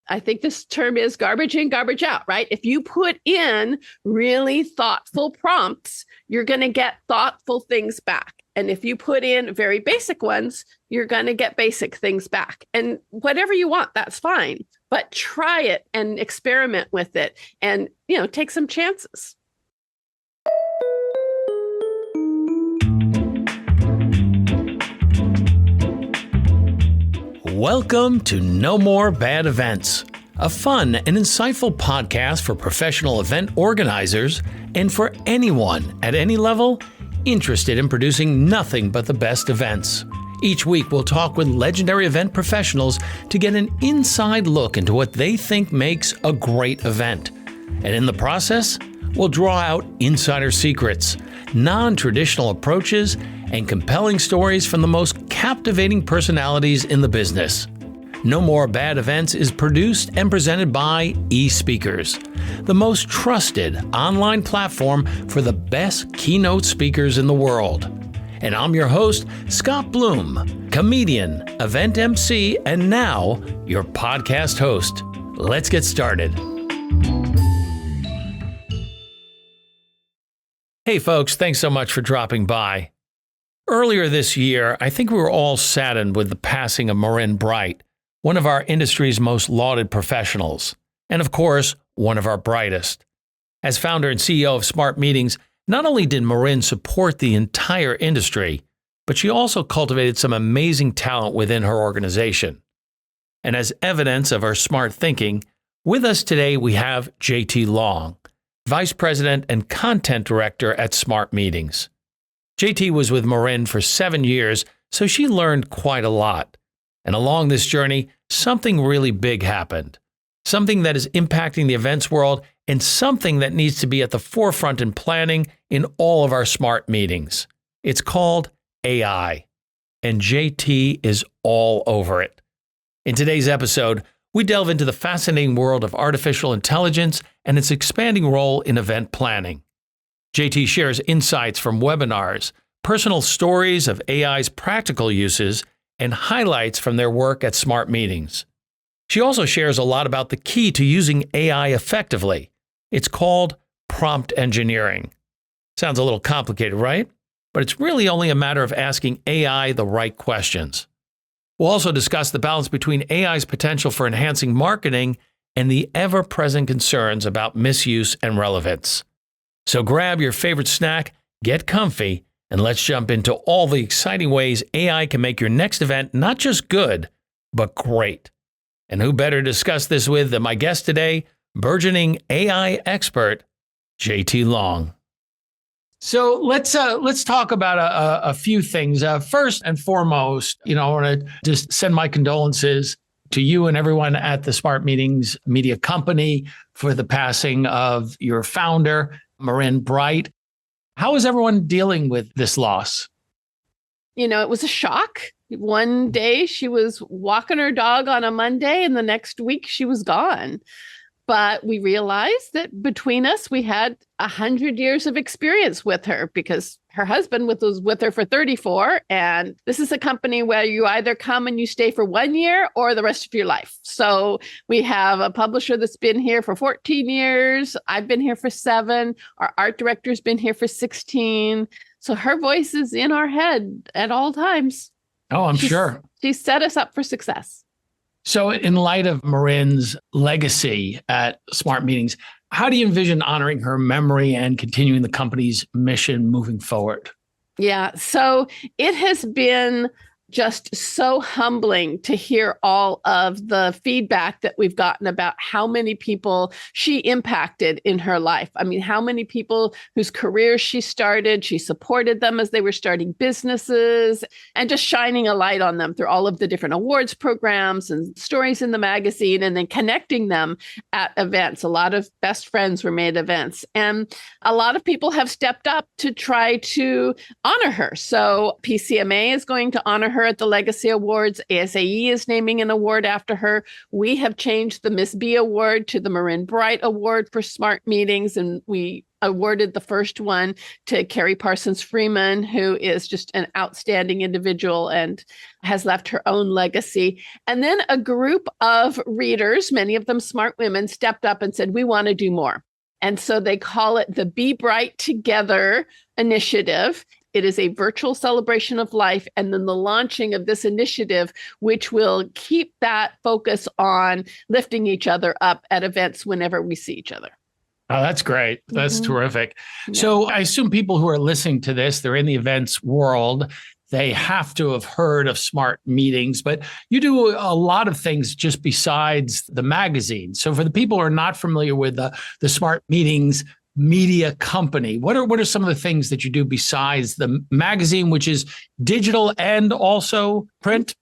I think this term is garbage in, garbage out, right? If you put in really thoughtful prompts, you're going to get thoughtful things back. And if you put in very basic ones, you're going to get basic things back. And whatever you want, that's fine. But try it and experiment with it and, take some chances. Welcome to No More Bad Events, a fun and insightful podcast for professional event organizers and for anyone at any level interested in producing nothing but the best events. Each week, we'll talk with legendary event professionals to get an inside look into what they think makes a great event. And in the process, we'll draw out insider secrets, non-traditional approaches, and compelling stories from the most captivating personalities in the business. No More Bad Events is produced and presented by eSpeakers, the most trusted online platform for the best keynote speakers in the world. And I'm your host, Scott Bloom, comedian, event MC, and now your podcast host. Let's get started. Hey folks, thanks so much for dropping by. Earlier this year, I think we were all saddened with the passing of Marin Bright, one of our industry's most lauded professionals, and of course, one of our brightest. As founder and CEO of Smart Meetings, not only did Marin support the entire industry, but she also cultivated some amazing talent within her organization. And as evidence of her smart thinking, with us today we have JT Long, Vice President and Content Director at Smart Meetings. JT was with Marin for 7 years, so she learned quite a lot. And along this journey, something really big happened. Something that is impacting the events world and something that needs to be at the forefront in planning in all of our smart meetings. It's called AI. And JT is all over it. In today's episode, we delve into the fascinating world of artificial intelligence and its expanding role in event planning. JT shares insights from webinars, personal stories of AI's practical uses, and highlights from their work at Smart Meetings. She also shares a lot about the key to using AI effectively. It's called prompt engineering. Sounds a little complicated, right? But it's really only a matter of asking AI the right questions. We'll also discuss the balance between AI's potential for enhancing marketing and the ever-present concerns about misuse and relevance. So grab your favorite snack, get comfy, and let's jump into all the exciting ways AI can make your next event not just good, but great. And who better to discuss this with than my guest today, burgeoning AI expert, JT Long. So let's talk about a few things. First and foremost, I want to just send my condolences to you and everyone at the Smart Meetings Media Company for the passing of your founder, Marin Bright. How is everyone dealing with this loss? It was a shock. One day she was walking her dog on a Monday and the next week she was gone. But we realized that between us, we had 100 years of experience with her because her husband was with her for 34. And this is a company where you either come and you stay for 1 year or the rest of your life. So we have a publisher that's been here for 14 years. I've been here for 7. Our art director's been here for 16. So her voice is in our head at all times. Oh, I'm sure. She set us up for success. So in light of Marin's legacy at Smart Meetings, how do you envision honoring her memory and continuing the company's mission moving forward? Yeah, so it has been just so humbling to hear all of the feedback that we've gotten about how many people she impacted in her life. I mean, how many people whose careers she started, she supported them as they were starting businesses and just shining a light on them through all of the different awards programs and stories in the magazine and then connecting them at events. A lot of best friends were made events and a lot of people have stepped up to try to honor her. So PCMA is going to honor her her at the Legacy Awards. ASAE is naming an award after her. We have changed the Miss B Award to the Marin Bright Award for smart meetings, and we awarded the first one to Carrie Parsons Freeman, who is just an outstanding individual and has left her own legacy. And then a group of readers, many of them smart women, stepped up and said, we want to do more. And so they call it the Be Bright Together initiative. It is a virtual celebration of life, and then the launching of this initiative, which will keep that focus on lifting each other up at events whenever we see each other. Oh, that's great. That's terrific. Yeah. So I assume people who are listening to this, they're in the events world. They have to have heard of smart meetings, but you do a lot of things just besides the magazine. So for the people who are not familiar with the smart meetings media company, what are some of the things that you do besides the magazine, which is digital and also print?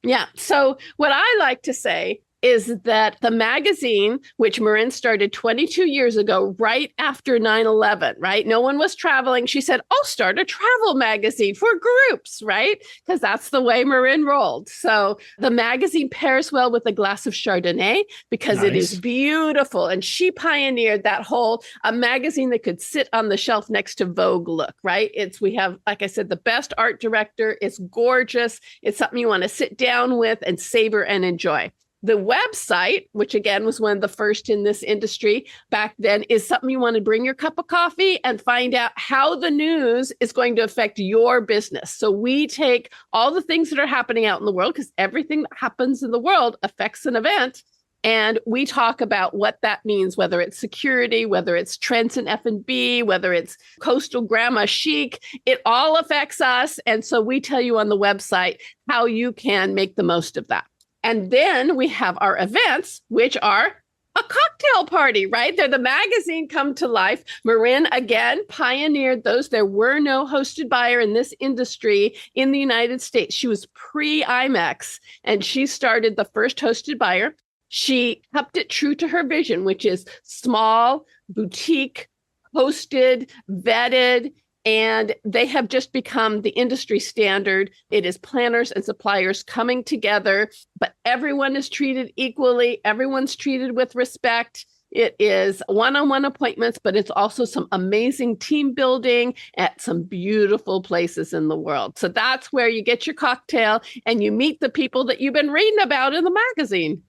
Yeah. So what I like to say is that the magazine, which Marin started 22 years ago, right after 9/11, right? No one was traveling. She said, I'll start a travel magazine for groups, right? Because that's the way Marin rolled. So the magazine pairs well with a glass of Chardonnay because it is beautiful. And she pioneered that whole a magazine that could sit on the shelf next to Vogue look, right? We have, like I said, the best art director. It's gorgeous. It's something you want to sit down with and savor and enjoy. The website, which again was one of the first in this industry back then, is something you want to bring your cup of coffee and find out how the news is going to affect your business. So we take all the things that are happening out in the world, because everything that happens in the world affects an event. And we talk about what that means, whether it's security, whether it's trends in F&B, whether it's coastal grandma chic, it all affects us. And so we tell you on the website how you can make the most of that. And then we have our events, which are a cocktail party, right? They're the magazine come to life. Marin, again, pioneered those. There were no hosted buyer in this industry in the United States. She was pre-IMEX, and she started the first hosted buyer. She kept it true to her vision, which is small, boutique, hosted, vetted, and they have just become the industry standard. It is planners and suppliers coming together, but everyone is treated equally. Everyone's treated with respect. It is one-on-one appointments, but it's also some amazing team building at some beautiful places in the world. So that's where you get your cocktail and you meet the people that you've been reading about in the magazine.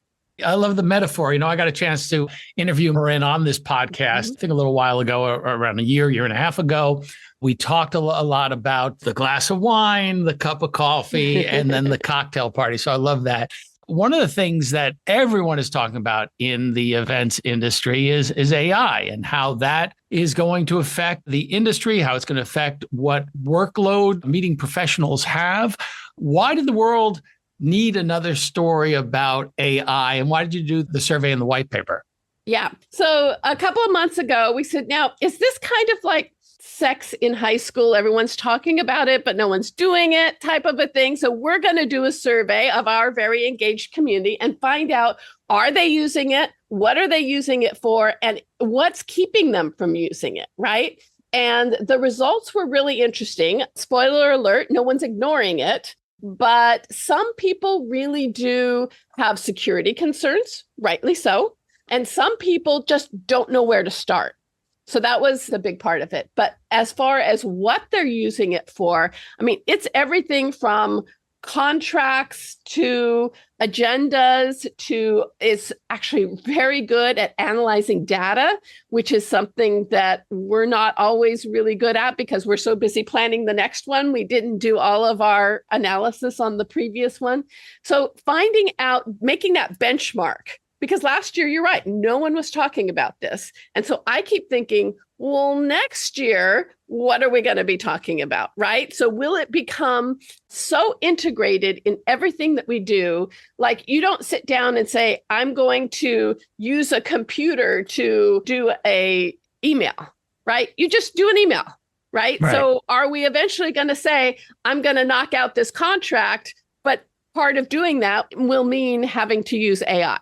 I love the metaphor. I got a chance to interview Marin on this podcast, I think a little while ago, around a year and a half ago. We talked a lot about the glass of wine, the cup of coffee, and then the cocktail party. So I love that. One of the things that everyone is talking about in the events industry is AI and how that is going to affect the industry, how it's going to affect what workload meeting professionals have. Why did the world need another story about AI? And why did you do the survey in the white paper? Yeah. So a couple of months ago, we said, now, is this kind of like sex in high school? Everyone's talking about it, but no one's doing it type of a thing. So we're going to do a survey of our very engaged community and find out, are they using it? What are they using it for? And what's keeping them from using it, right? And the results were really interesting. Spoiler alert, no one's ignoring it. But some people really do have security concerns, rightly so. And some people just don't know where to start. So that was the big part of it. But as far as what they're using it for, I mean, it's everything from contracts to agendas to it's actually very good at analyzing data, which is something that we're not always really good at because we're so busy planning the next one. We didn't do all of our analysis on the previous one. So finding out, making that benchmark, because last year, you're right, no one was talking about this. And so I keep thinking, well, next year, what are we going to be talking about, right? So will it become so integrated in everything that we do? Like you don't sit down and say, I'm going to use a computer to do a email, right? You just do an email, right? So are we eventually going to say, I'm going to knock out this contract, but part of doing that will mean having to use AI?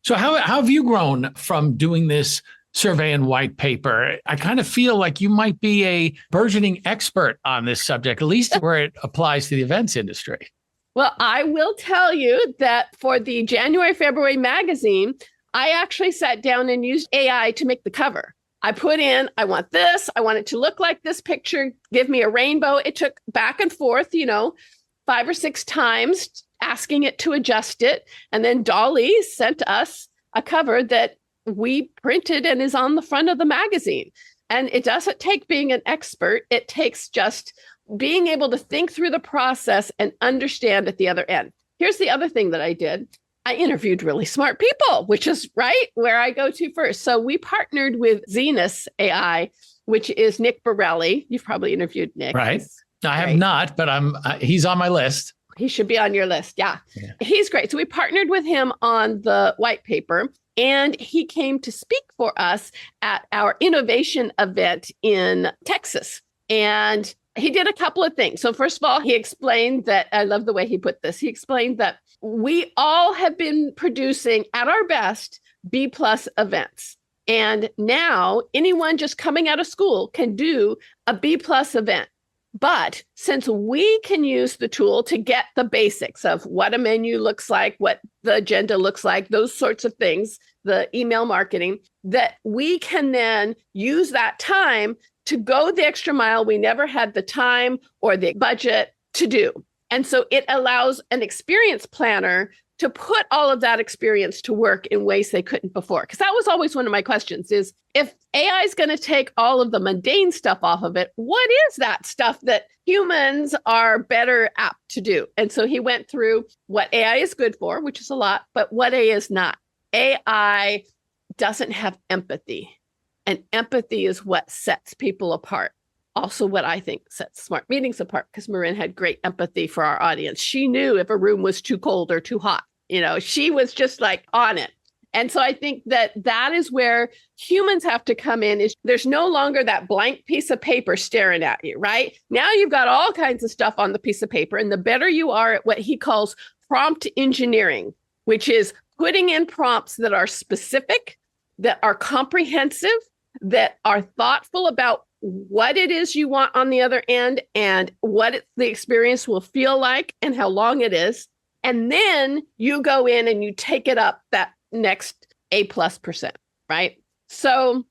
So how have you grown from doing this survey and white paper. I kind of feel like you might be a burgeoning expert on this subject, at least where it applies to the events industry. Well, I will tell you that for the January, February magazine, I actually sat down and used AI to make the cover. I put in, I want this, I want it to look like this picture, give me a rainbow. It took back and forth, 5 or 6 times asking it to adjust it. And then Dolly sent us a cover that we printed and is on the front of the magazine. And it doesn't take being an expert. It takes just being able to think through the process and understand at the other end. Here's the other thing that I did. I interviewed really smart people, which is right where I go to first. So we partnered with Zenus AI, which is Nick Borelli. You've probably interviewed Nick. Right. I have not, but he's on my list. He should be on your list. Yeah. He's great. So we partnered with him on the white paper, and he came to speak for us at our innovation event in Texas. And he did a couple of things. So first of all, he explained that, I love the way he put this. He explained that we all have been producing at our best B+ events. And now anyone just coming out of school can do a B+ event. But since we can use the tool to get the basics of what a menu looks like, what the agenda looks like, those sorts of things, the email marketing, that we can then use that time to go the extra mile we never had the time or the budget to do. And so it allows an experience planner to put all of that experience to work in ways they couldn't before. Because that was always one of my questions is, if AI is going to take all of the mundane stuff off of it, what is that stuff that humans are better apt to do? And so he went through what AI is good for, which is a lot, but what AI is not. AI doesn't have empathy. And empathy is what sets people apart. Also, what I think sets smart meetings apart, because Marin had great empathy for our audience. She knew if a room was too cold or too hot. She was just like on it. And so I think that is where humans have to come in. Is there's no longer that blank piece of paper staring at you, right? Now you've got all kinds of stuff on the piece of paper. And the better you are at what he calls prompt engineering, which is putting in prompts that are specific, that are comprehensive, that are thoughtful about what it is you want on the other end and what the experience will feel like and how long it is. And then you go in and you take it up that next A+%, right? So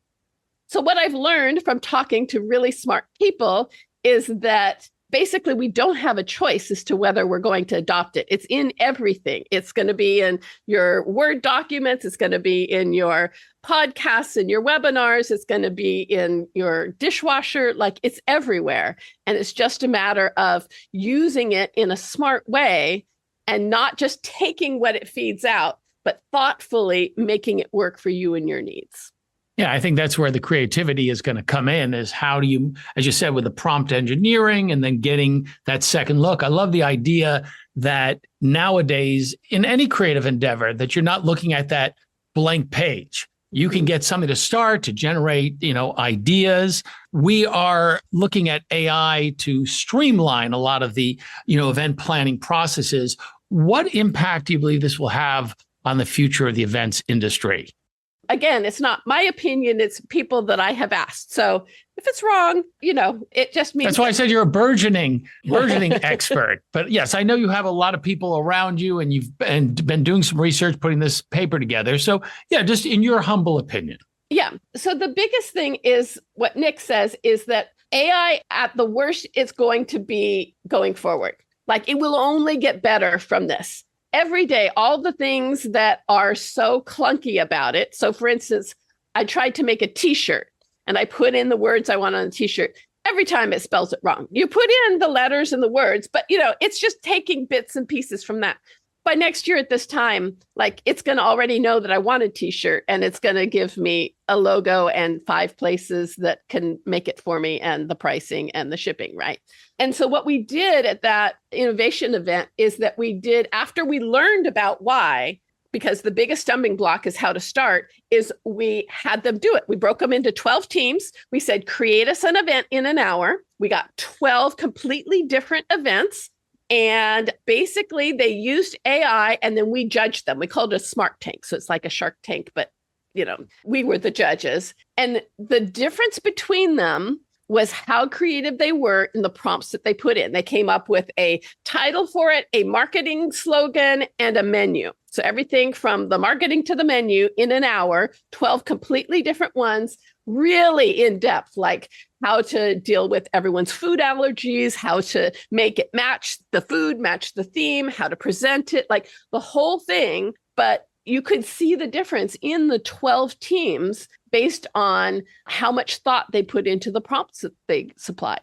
what I've learned from talking to really smart people is that basically we don't have a choice as to whether we're going to adopt it. It's in everything. It's going to be in your Word documents. It's going to be in your podcasts and your webinars. It's going to be in your dishwasher. Like, it's everywhere. And it's just a matter of using it in a smart way and not just taking what it feeds out, but thoughtfully making it work for you and your needs. Yeah, I think that's where the creativity is going to come in, is how do you, as you said, with the prompt engineering and then getting that second look. I love the idea that nowadays in any creative endeavor that you're not looking at that blank page. You can get something to start, to generate, ideas. We are looking at AI to streamline a lot of the, event planning processes. What impact do you believe this will have on the future of the events industry? Again, it's not my opinion. It's people that I have asked. So if it's wrong, it just means. That's why I said you're a burgeoning expert. But yes, I know you have a lot of people around you and you've been doing some research, putting this paper together. So yeah, just in your humble opinion. Yeah. So the biggest thing is what Nick says is that AI at the worst is going to be going forward. Like, it will only get better from this. Every day, all the things that are so clunky about it. So for instance, I tried to make a t-shirt and I put in the words I want on a t-shirt. Every time it spells it wrong. You put in the letters and the words, but it's just taking bits and pieces from that. By next year at this time, it's going to already know that I want a t-shirt, and it's going to give me a logo and 5 places that can make it for me, and the pricing and the shipping, right? And so what we did at that innovation event is that we did, after we learned about why, because the biggest stumbling block is how to start, is we had them do it. We broke them into 12 teams. We said, create us an event in an hour. We got 12 completely different events. And basically they used AI, and then we judged them. We called it a smart tank. So it's like a Shark Tank, but we were the judges. And the difference between them was how creative they were in the prompts that they put in. They came up with a title for it, a marketing slogan, and a menu. So everything from the marketing to the menu in an hour, 12 completely different ones, really in depth, like how to deal with everyone's food allergies, how to make it match the food, match the theme, how to present it, like the whole thing. But you could see the difference in the 12 teams based on how much thought they put into the prompts that they supplied.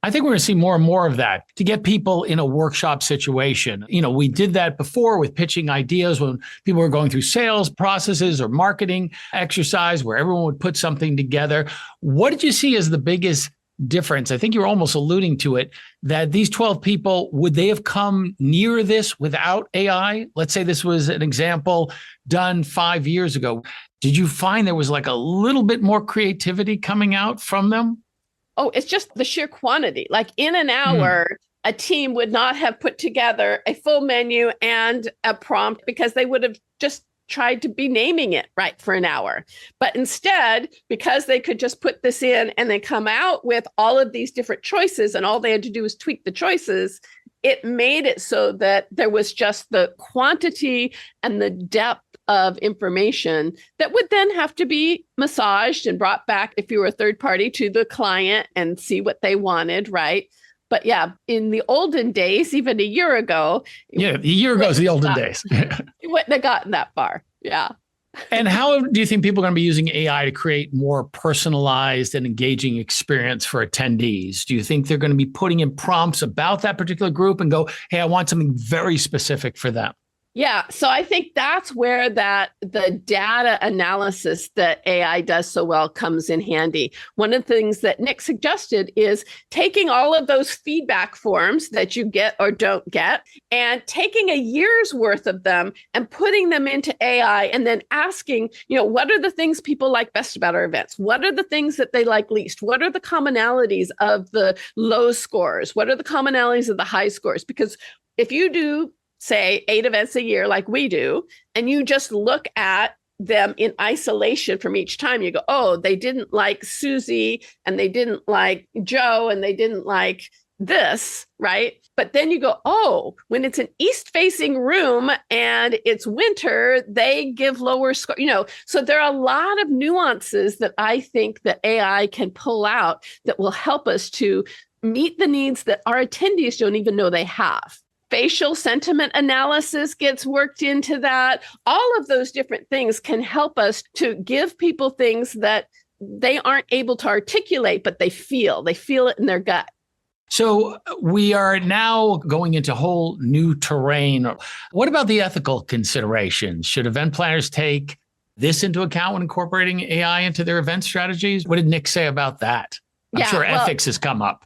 I think we're going to see more and more of that to get people in a workshop situation. We did that before with pitching ideas when people were going through sales processes or marketing exercise where everyone would put something together. What did you see as the biggest difference? I think you were almost alluding to it, that these 12 people, would they have come near this without AI? Let's say this was an example done 5 years ago. Did you find there was like a little bit more creativity coming out from them? Oh, it's just the sheer quantity. Like in an hour, a team would not have put together a full menu and a prompt because they would have just tried to be naming it right for an hour. But instead, because they could just put this in and then come out with all of these different choices and all they had to do was tweak the choices, it made it so that there was just the quantity and the depth of information that would then have to be massaged and brought back if you were a third party to the client and see what they wanted, right? But yeah, in the olden days, even a year ago. Yeah, a year ago is the olden days. You wouldn't have gotten that far. Yeah. And how do you think people are going to be using AI to create more personalized and engaging experience for attendees? Do you think they're going to be putting in prompts about that particular group and go, hey, I want something very specific for them? Yeah. So I think that's where the data analysis that AI does so well comes in handy. One of the things that Nick suggested is taking all of those feedback forms that you get or don't get and taking a year's worth of them and putting them into AI and then asking, what are the things people like best about our events? What are the things that they like least? What are the commonalities of the low scores? What are the commonalities of the high scores? Because if you do say 8 events a year like we do, and you just look at them in isolation from each time, you go, oh, they didn't like Susie and they didn't like Joe and they didn't like this, right? But then you go, oh, when it's an east-facing room and it's winter, they give lower score, So there are a lot of nuances that I think that AI can pull out that will help us to meet the needs that our attendees don't even know they have. Facial sentiment analysis gets worked into that. All of those different things can help us to give people things that they aren't able to articulate, but they feel it in their gut. So we are now going into whole new terrain. What about the ethical considerations? Should event planners take this into account when incorporating AI into their event strategies? What did Nick say about that? I'm sure ethics has come up.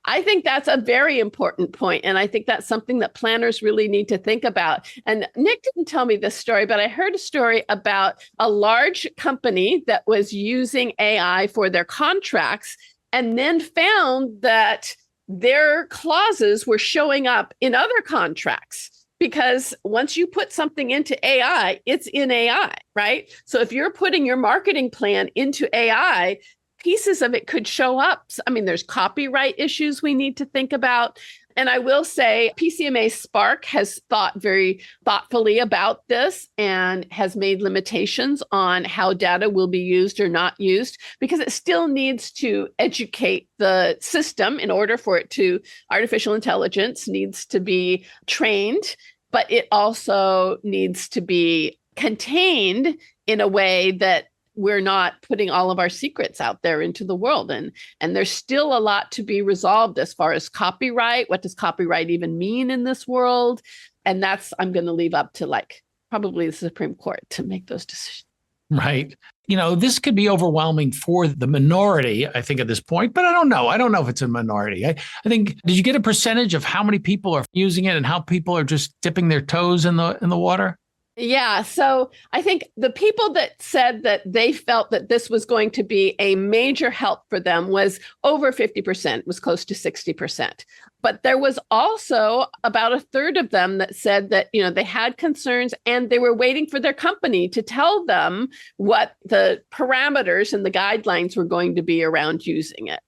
I think that's a very important point. And I think that's something that planners really need to think about. And Nick didn't tell me this story, but I heard a story about a large company that was using AI for their contracts and then found that their clauses were showing up in other contracts. Because once you put something into AI, it's in AI, right? So if you're putting your marketing plan into AI, pieces of it could show up. I mean, there's copyright issues we need to think about. And I will say PCMA Spark has thought very thoughtfully about this and has made limitations on how data will be used or not used, because it still needs to educate the system in order for it to, artificial intelligence needs to be trained, but it also needs to be contained in a way that we're not putting all of our secrets out there into the world. And there's still a lot to be resolved as far as copyright. What does copyright even mean in this world? And that's, I'm going to leave up to probably the Supreme Court to make those decisions. Right. This could be overwhelming for the minority, I think, at this point, but I don't know. I don't know if it's a minority. I think, did you get a percentage of how many people are using it and how people are just dipping their toes in the water? Yeah. So I think the people that said that they felt that this was going to be a major help for them was over 50%, was close to 60%. But there was also about a third of them that said that, they had concerns and they were waiting for their company to tell them what the parameters and the guidelines were going to be around using it.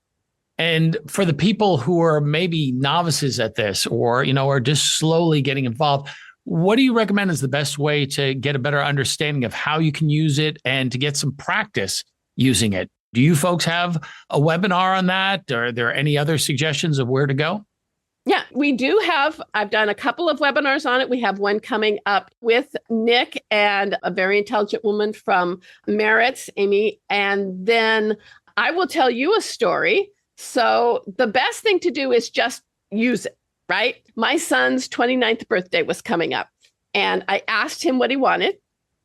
And for the people who are maybe novices at this or, are just slowly getting involved, what do you recommend is the best way to get a better understanding of how you can use it and to get some practice using it? Do you folks have a webinar on that? Or are there any other suggestions of where to go? Yeah, we do have. I've done a couple of webinars on it. We have one coming up with Nick and a very intelligent woman from Merritt's, Amy. And then I will tell you a story. So the best thing to do is just use it, right? My son's 29th birthday was coming up and I asked him what he wanted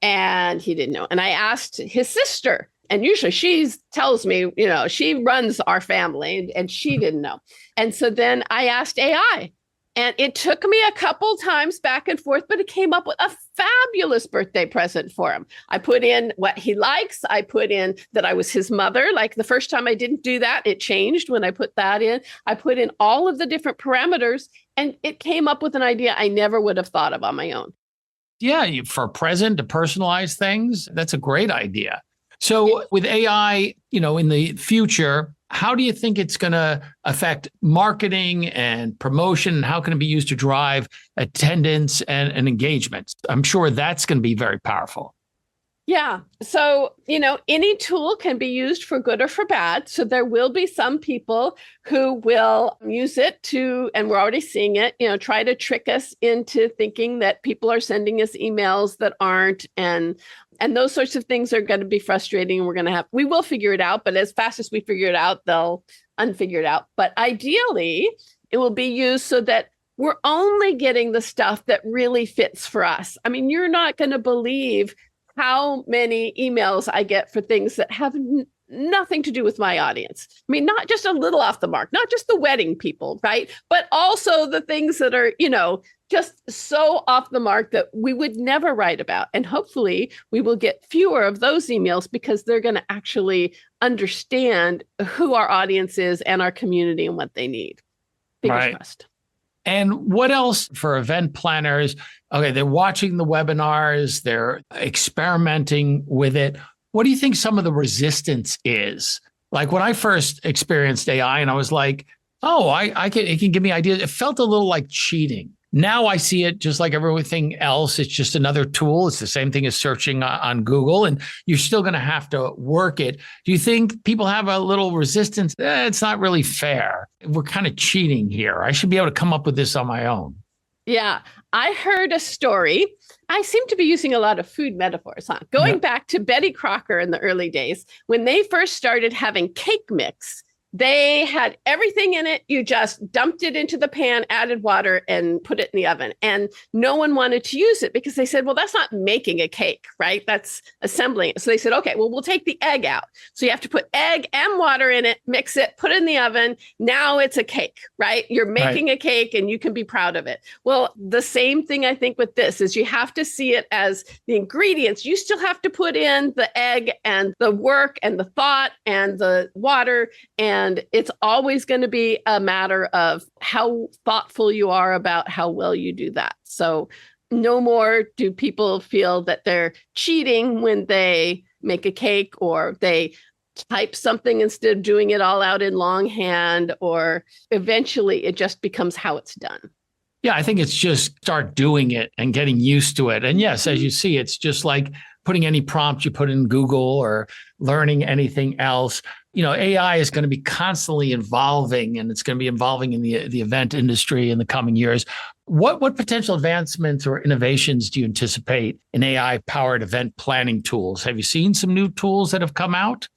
and he didn't know. And I asked his sister, and usually she tells me, she runs our family and she didn't know. And so then I asked AI and it took me a couple times back and forth, but it came up with a fabulous birthday present for him. I put in what he likes. I put in that I was his mother. Like the first time I didn't do that, it changed when I put that in. I put in all of the different parameters and it came up with an idea I never would have thought of on my own. Yeah, for present to personalize things, that's a great idea. So with AI, in the future, how do you think it's going to affect marketing and promotion? How can it be used to drive attendance and engagement? I'm sure that's going to be very powerful. Yeah. So, any tool can be used for good or for bad. So there will be some people who will use it to, and we're already seeing it, try to trick us into thinking that people are sending us emails that aren't. And those sorts of things are going to be frustrating. And we will figure it out. But as fast as we figure it out, they'll unfigure it out. But ideally, it will be used so that we're only getting the stuff that really fits for us. I mean, you're not going to believe how many emails I get for things that have nothing to do with my audience. I mean, not just a little off the mark, not just the wedding people, right? But also the things that are, just so off the mark that we would never write about. And hopefully we will get fewer of those emails because they're going to actually understand who our audience is and our community and what they need. Fingers crossed. And what else for event planners? Okay, they're watching the webinars, they're experimenting with it. What do you think some of the resistance is? Like when I first experienced AI and I was like, oh, it can give me ideas. It felt a little like cheating. Now I see it just like everything else. It's just another tool. It's the same thing as searching on Google, and you're still going to have to work it. Do you think people have a little resistance? It's not really fair. We're kind of cheating here. I should be able to come up with this on my own. Yeah, I heard a story. I seem to be using a lot of food metaphors, huh? Going back to Betty Crocker in the early days, when they first started having cake mix, they had everything in it. You just dumped it into the pan, added water, and put it in the oven. And no one wanted to use it because they said, well, that's not making a cake, right? That's assembling it. So they said, okay, well, we'll take the egg out. So you have to put egg and water in it, mix it, put it in the oven. Now it's a cake, right? You're making a cake and you can be proud of it. Well, the same thing I think with this is you have to see it as the ingredients. You still have to put in the egg and the work and the thought and the water, and it's always going to be a matter of how thoughtful you are about how well you do that. So no more do people feel that they're cheating when they make a cake or they type something instead of doing it all out in longhand, or eventually it just becomes how it's done. Yeah, I think it's just start doing it and getting used to it. And yes, as you see, it's just like putting any prompt you put in Google or learning anything else. AI is going to be constantly evolving, and it's going to be evolving in the event industry in the coming years. What potential advancements or innovations do you anticipate in AI-powered event planning tools? Have you seen some new tools that have come out?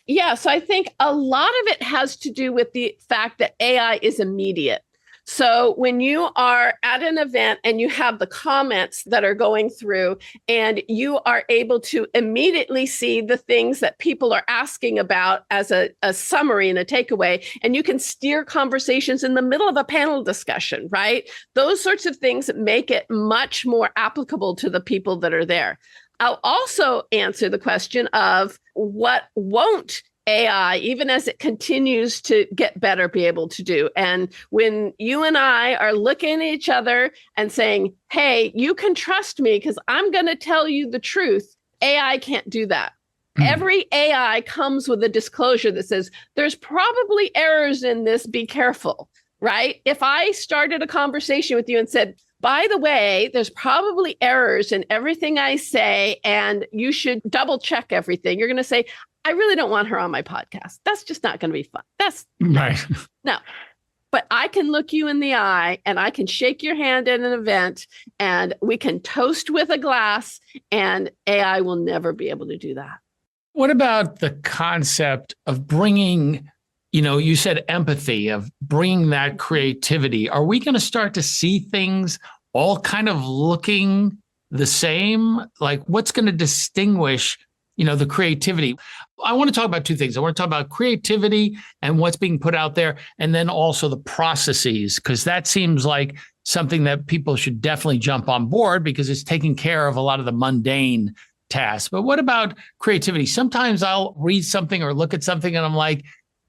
Yeah, so I think a lot of it has to do with the fact that AI is immediate. So when you are at an event and you have the comments that are going through and you are able to immediately see the things that people are asking about as a summary and a takeaway, and you can steer conversations in the middle of a panel discussion, right? Those sorts of things make it much more applicable to the people that are there. I'll also answer the question of what won't AI, even as it continues to get better, be able to do. And when you and I are looking at each other and saying, hey, you can trust me because I'm going to tell you the truth, AI can't do that. Every AI comes with a disclosure that says there's probably errors in this. Be careful, right? If I started a conversation with you and said, by the way, there's probably errors in everything I say, and you should double check everything, you're going to say, I really don't want her on my podcast. That's just not going to be fun. That's right. No. But I can look you in the eye and I can shake your hand at an event and we can toast with a glass, and AI will never be able to do that. What about the concept of bringing, you said empathy, of bringing that creativity? Are we going to start to see things all kind of looking the same? Like, what's going to distinguish, the creativity? I want to talk about two things. I want to talk about creativity and what's being put out there, and then also the processes, because that seems like something that people should definitely jump on board because it's taking care of a lot of the mundane tasks. But what about creativity? Sometimes I'll read something or look at something and I'm like,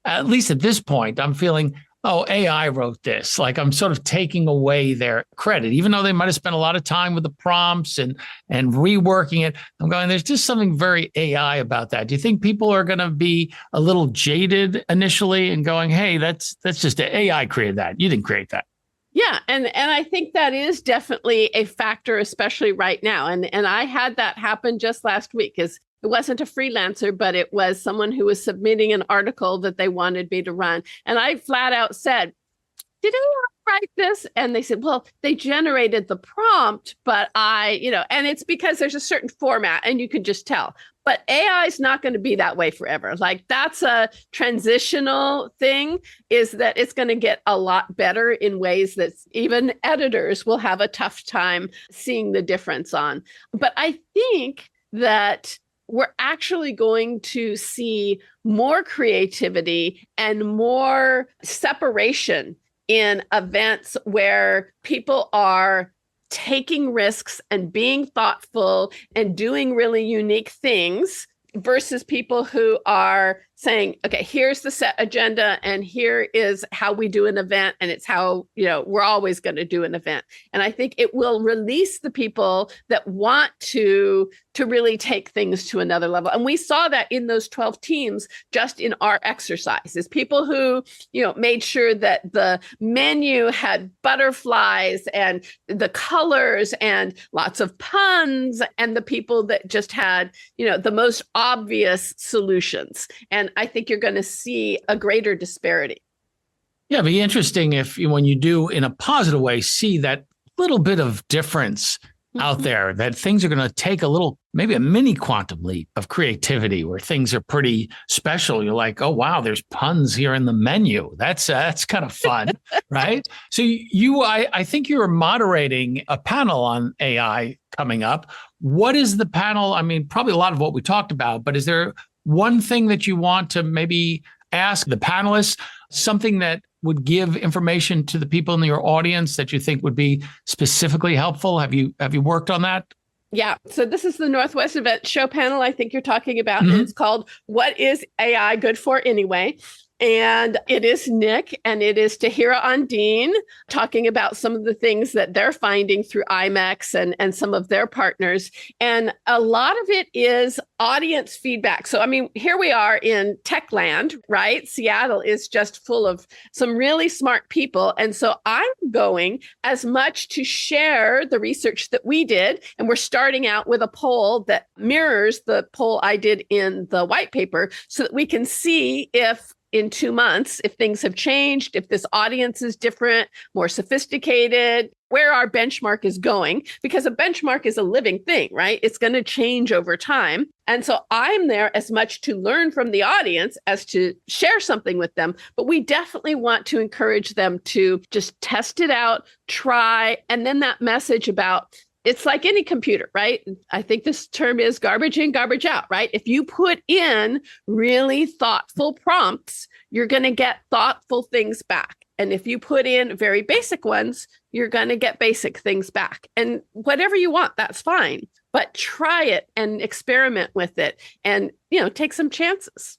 at least at this point, I'm feeling, oh, AI wrote this. Like, I'm sort of taking away their credit, even though they might have spent a lot of time with the prompts and reworking it. I'm going, there's just something very AI about that. Do you think people are going to be a little jaded initially and going, hey, that's just AI created that. You didn't create that. Yeah. And I think that is definitely a factor, especially right now. And I had that happen just last week. It wasn't a freelancer, but it was someone who was submitting an article that they wanted me to run. And I flat out said, did anyone write this? And they said, well, they generated the prompt, but and it's because there's a certain format and you can just tell. But AI is not going to be that way forever. Like, that's a transitional thing, is that it's going to get a lot better in ways that even editors will have a tough time seeing the difference on. But I think that we're actually going to see more creativity and more separation in events where people are taking risks and being thoughtful and doing really unique things versus people who are saying, okay, here's the set agenda and here is how we do an event, and it's how, we're always going to do an event. And I think it will release the people that want to really take things to another level. And we saw that in those 12 teams just in our exercises. People who, made sure that the menu had butterflies and the colors and lots of puns, and the people that just had, the most obvious solutions. And I think you're going to see a greater disparity. Yeah, it'd be interesting if, when you do in a positive way, see that little bit of difference out there, that things are going to take a little, maybe a mini quantum leap of creativity where things are pretty special. You're like, oh, wow, there's puns here in the menu. That's kind of fun, right? So I think you were moderating a panel on AI coming up. What is the panel? I mean, probably a lot of what we talked about, but is there one thing that you want to maybe ask the panelists, something that would give information to the people in your audience that you think would be specifically helpful? Have you worked on that? Yeah. So this is the Northwest Event Show panel I think you're talking about. And it's called What is AI Good For Anyway? And it is Nick and it is Tahira Andine talking about some of the things that they're finding through IMEX and some of their partners. And a lot of it is audience feedback. So, I mean, here we are in tech land, right? Seattle is just full of some really smart people. And so I'm going as much to share the research that we did. And we're starting out with a poll that mirrors the poll I did in the white paper so that we can see if in 2 months, if things have changed, if this audience is different, more sophisticated, where our benchmark is going, because a benchmark is a living thing, right? It's going to change over time. And so I'm there as much to learn from the audience as to share something with them. But we definitely want to encourage them to just test it out, try, and then that message about it's like any computer, right? I think this term is garbage in, garbage out, right? If you put in really thoughtful prompts, you're going to get thoughtful things back. And if you put in very basic ones, you're going to get basic things back. And whatever you want, that's fine. But try it and experiment with it and, take some chances.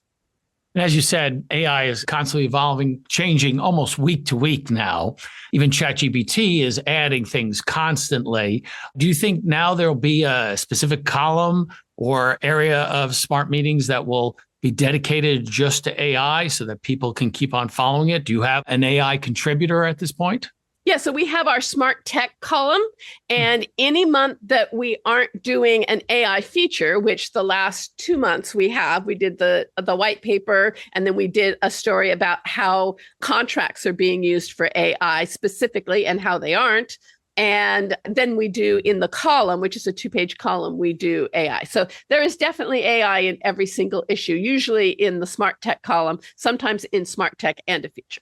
And as you said, AI is constantly evolving, changing almost week to week now. Even ChatGPT is adding things constantly. Do you think now there'll be a specific column or area of smart meetings that will be dedicated just to AI so that people can keep on following it? Do you have an AI contributor at this point? Yeah, so we have our smart tech column, and any month that we aren't doing an AI feature, which the last 2 months we did the white paper, and then we did a story about how contracts are being used for AI specifically and how they aren't. And then we do in the column, which is a 2-page column, we do AI. So there is definitely AI in every single issue, usually in the smart tech column, sometimes in smart tech and a feature.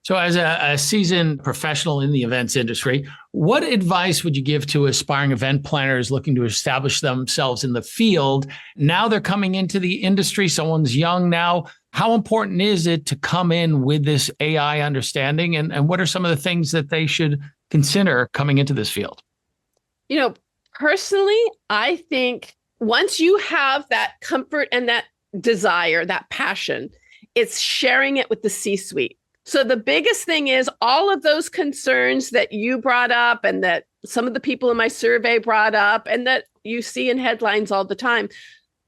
So as a seasoned professional in the events industry, what advice would you give to aspiring event planners looking to establish themselves in the field? Now they're coming into the industry, someone's young now. How important is it to come in with this AI understanding? And what are some of the things that they should consider coming into this field? You know, personally, I think once you have that comfort and that desire, that passion, it's sharing it with the C-suite. So the biggest thing is all of those concerns that you brought up and that some of the people in my survey brought up and that you see in headlines all the time,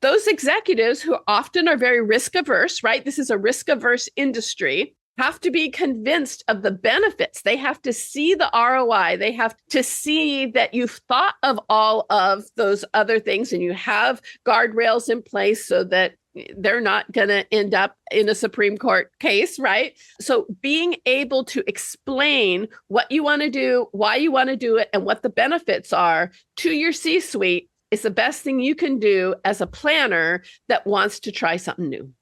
those executives who often are very risk averse, right? This is a risk averse industry, have to be convinced of the benefits. They have to see the ROI. They have to see that you've thought of all of those other things and you have guardrails in place so that they're not going to end up in a Supreme Court case, right? So being able to explain what you want to do, why you want to do it, and what the benefits are to your C-suite is the best thing you can do as a planner that wants to try something new.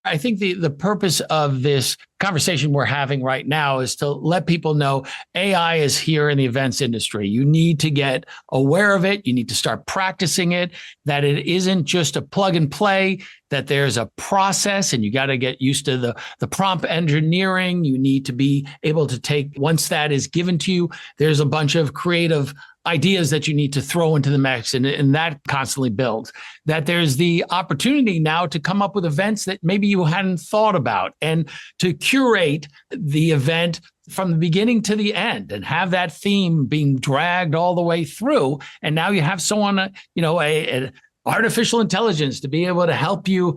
I think the purpose of this conversation we're having right now is to let people know AI is here in the events industry. You need to get aware of it. You need to start practicing it, that it isn't just a plug and play, that there's a process and you got to get used to the prompt engineering. You need to be able to take, once that is given to you, there's a bunch of creative ideas that you need to throw into the mix, and that constantly builds. That there's the opportunity now to come up with events that maybe you hadn't thought about and to curate the event from the beginning to the end and have that theme being dragged all the way through. And now you have someone, an artificial intelligence to be able to help you,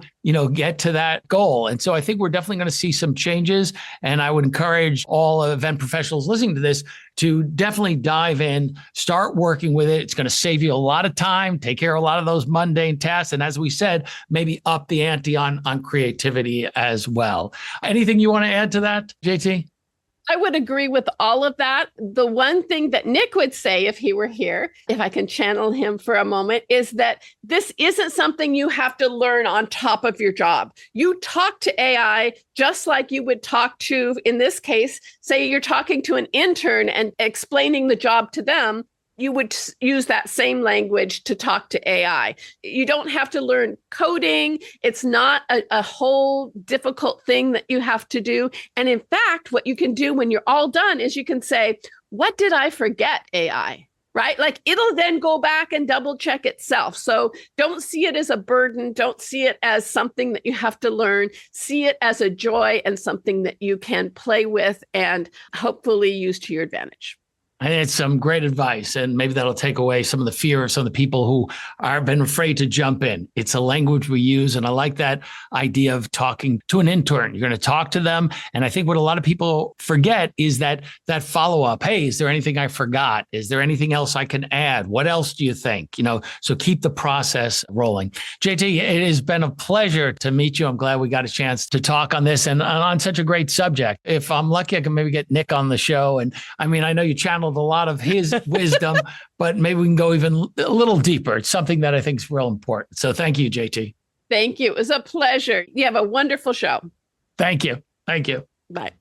get to that goal. And so I think we're definitely going to see some changes. And I would encourage all event professionals listening to this to definitely dive in, start working with it. It's going to save you a lot of time, take care of a lot of those mundane tasks. And as we said, maybe up the ante on creativity as well. Anything you want to add to that, JT? I would agree with all of that. The one thing that Nick would say if he were here, if I can channel him for a moment, is that this isn't something you have to learn on top of your job. You talk to AI just like you would talk to, in this case, say you're talking to an intern and explaining the job to them. You would use that same language to talk to AI. You don't have to learn coding. It's not a whole difficult thing that you have to do. And in fact, what you can do when you're all done is you can say, what did I forget, AI? Right? Like it'll then go back and double check itself. So don't see it as a burden. Don't see it as something that you have to learn. See it as a joy and something that you can play with and hopefully use to your advantage. And it's some great advice, and maybe that'll take away some of the fear of some of the people who are been afraid to jump in. It's a language we use, and I like that idea of talking to an intern. You're going to talk to them, and I think what a lot of people forget is that follow-up. Hey, is there anything I forgot? Is there anything else I can add? What else do you think? So keep the process rolling. JT, it has been a pleasure to meet you. I'm glad we got a chance to talk on this and on such a great subject. If I'm lucky, I can maybe get Nick on the show. And I know you channeled a lot of his wisdom, but maybe we can go even a little deeper. It's something that I think is real important. So thank you, JT. Thank you. It was a pleasure. You have a wonderful show. Thank you. Thank you. Bye.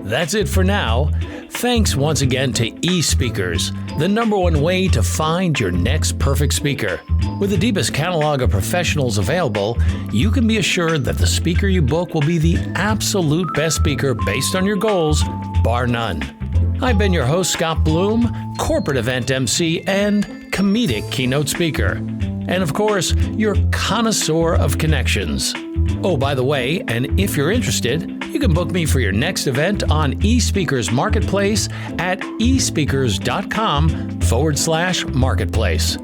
That's it for now. Thanks once again to eSpeakers, the #1 way to find your next perfect speaker. With the deepest catalog of professionals available, you can be assured that the speaker you book will be the absolute best speaker based on your goals, bar none. I've been your host, Scott Bloom, corporate event MC and comedic keynote speaker. And of course, your connoisseur of connections. Oh, by the way, and if you're interested, you can book me for your next event on eSpeakers Marketplace at espeakers.com/marketplace.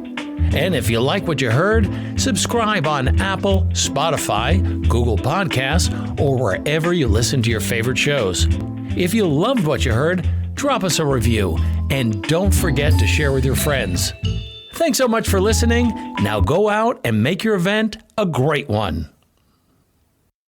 And if you like what you heard, subscribe on Apple, Spotify, Google Podcasts, or wherever you listen to your favorite shows. If you loved what you heard, drop us a review, and don't forget to share with your friends. Thanks so much for listening. Now go out and make your event a great one.